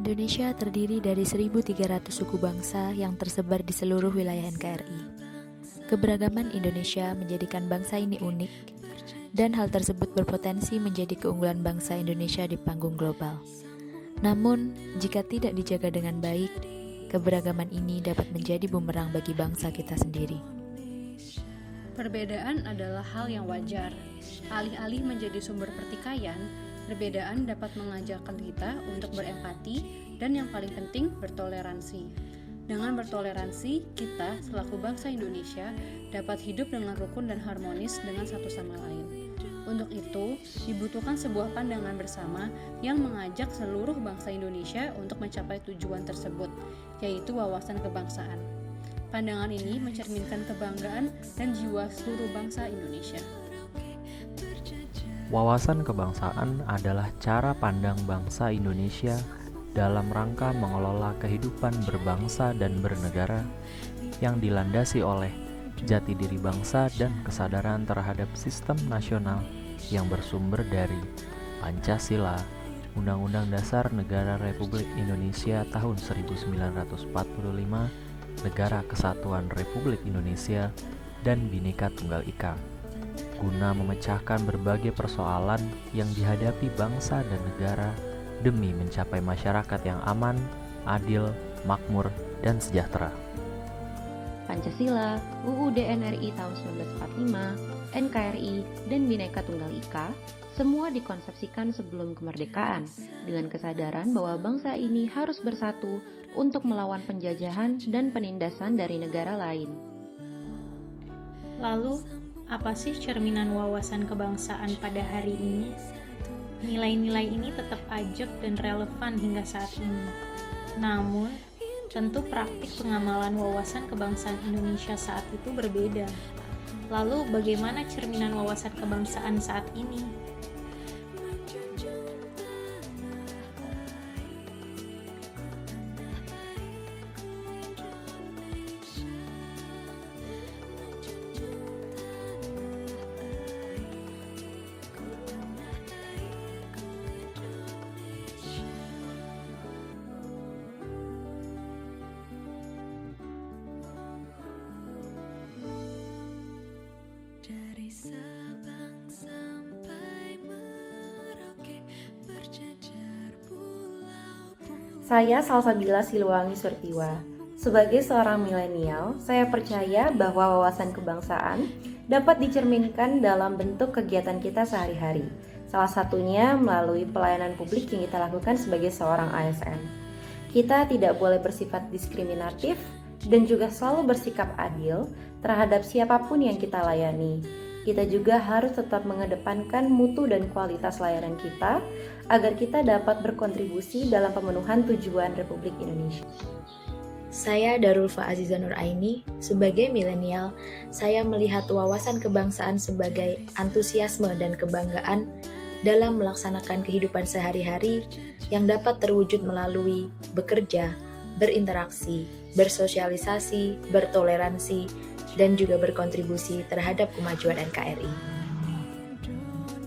Indonesia terdiri dari 1.300 suku bangsa yang tersebar di seluruh wilayah NKRI. Keberagaman Indonesia menjadikan bangsa ini unik, dan hal tersebut berpotensi menjadi keunggulan bangsa Indonesia di panggung global. Namun, jika tidak dijaga dengan baik, keberagaman ini dapat menjadi bumerang bagi bangsa kita sendiri. Perbedaan adalah hal yang wajar. Alih-alih menjadi sumber pertikaian, perbedaan dapat mengajarkan kita untuk berempati dan yang paling penting bertoleransi. Dengan bertoleransi, kita selaku bangsa Indonesia dapat hidup dengan rukun dan harmonis dengan satu sama lain. Untuk itu, dibutuhkan sebuah pandangan bersama yang mengajak seluruh bangsa Indonesia untuk mencapai tujuan tersebut, yaitu wawasan kebangsaan. Pandangan ini mencerminkan kebanggaan dan jiwa seluruh bangsa Indonesia. Wawasan kebangsaan adalah cara pandang bangsa Indonesia dalam rangka mengelola kehidupan berbangsa dan bernegara yang dilandasi oleh jati diri bangsa dan kesadaran terhadap sistem nasional yang bersumber dari Pancasila, Undang-Undang Dasar Negara Republik Indonesia tahun 1945, Negara Kesatuan Republik Indonesia, dan Bhinneka Tunggal Ika, guna memecahkan berbagai persoalan yang dihadapi bangsa dan negara demi mencapai masyarakat yang aman, adil, makmur, dan sejahtera. Pancasila, UUD NRI tahun 1945, NKRI, dan Bhinneka Tunggal Ika semua dikonsepsikan sebelum kemerdekaan dengan kesadaran bahwa bangsa ini harus bersatu untuk melawan penjajahan dan penindasan dari negara lain. Lalu, apa sih cerminan wawasan kebangsaan pada hari ini? Nilai-nilai ini tetap ajak dan relevan hingga saat ini. Namun, tentu praktik pengamalan wawasan kebangsaan Indonesia saat itu berbeda. Lalu, bagaimana cerminan wawasan kebangsaan saat ini? Dari Sabang sampai Merauke, berjejer pulau-pulau. Saya Salsabila Siluwangi Surtiwa. Sebagai seorang milenial, saya percaya bahwa wawasan kebangsaan dapat dicerminkan dalam bentuk kegiatan kita sehari-hari. Salah satunya melalui pelayanan publik yang kita lakukan sebagai seorang ASN. Kita tidak boleh bersifat diskriminatif dan juga selalu bersikap adil terhadap siapapun yang kita layani. Kita juga harus tetap mengedepankan mutu dan kualitas layanan kita agar kita dapat berkontribusi dalam pemenuhan tujuan Republik Indonesia. Saya Darulfa Aziza Nur Aini. Sebagai milenial, saya melihat wawasan kebangsaan sebagai antusiasme dan kebanggaan dalam melaksanakan kehidupan sehari-hari yang dapat terwujud melalui bekerja, berinteraksi, bersosialisasi, bertoleransi, dan juga berkontribusi terhadap kemajuan NKRI.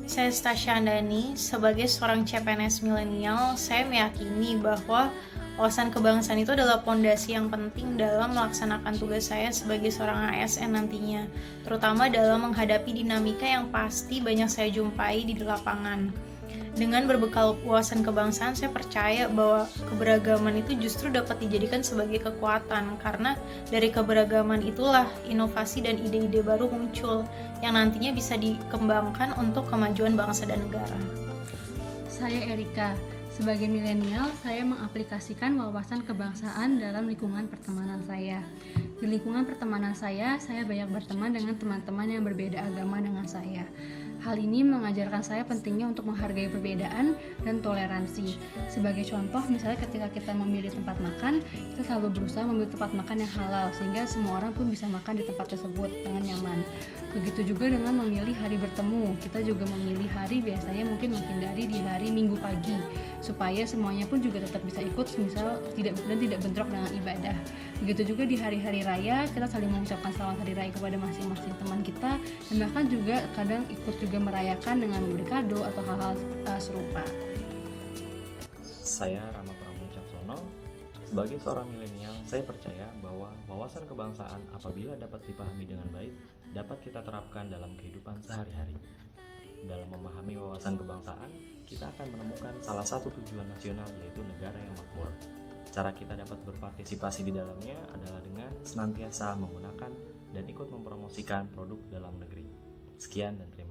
Saya Stasya Andani, sebagai seorang CPNS milenial, saya meyakini bahwa wawasan kebangsaan itu adalah pondasi yang penting dalam melaksanakan tugas saya sebagai seorang ASN nantinya, terutama dalam menghadapi dinamika yang pasti banyak saya jumpai di lapangan. Dengan berbekal wawasan kebangsaan, saya percaya bahwa keberagaman itu justru dapat dijadikan sebagai kekuatan, karena dari keberagaman itulah inovasi dan ide-ide baru muncul yang nantinya bisa dikembangkan untuk kemajuan bangsa dan negara. Saya Erika. Sebagai milenial, saya mengaplikasikan wawasan kebangsaan dalam lingkungan pertemanan saya. Di lingkungan pertemanan saya banyak berteman dengan teman-teman yang berbeda agama dengan saya. Hal ini mengajarkan saya pentingnya untuk menghargai perbedaan dan toleransi. Sebagai contoh, misalnya ketika kita memilih tempat makan, kita selalu berusaha memilih tempat makan yang halal, sehingga semua orang pun bisa makan di tempat tersebut dengan nyaman. Begitu juga dengan memilih hari bertemu, kita juga memilih hari biasanya mungkin menghindari di hari Minggu pagi, supaya semuanya pun juga tetap bisa ikut, misal tidak bentrok dengan ibadah. Begitu juga di hari-hari raya, kita saling mengucapkan selamat hari raya kepada masing-masing teman kita, dan bahkan juga kadang ikut juga merayakan dengan memberi kado atau hal-hal serupa. Saya Rama Pramucaksono. Sebagai seorang milenial, saya percaya bahwa wawasan kebangsaan apabila dapat dipahami dengan baik, dapat kita terapkan dalam kehidupan sehari-hari. Dalam memahami wawasan kebangsaan, kita akan menemukan salah satu tujuan nasional, yaitu negara yang makmur. Cara kita dapat berpartisipasi di dalamnya adalah dengan senantiasa menggunakan dan ikut mempromosikan produk dalam negeri. Sekian dan terima kasih.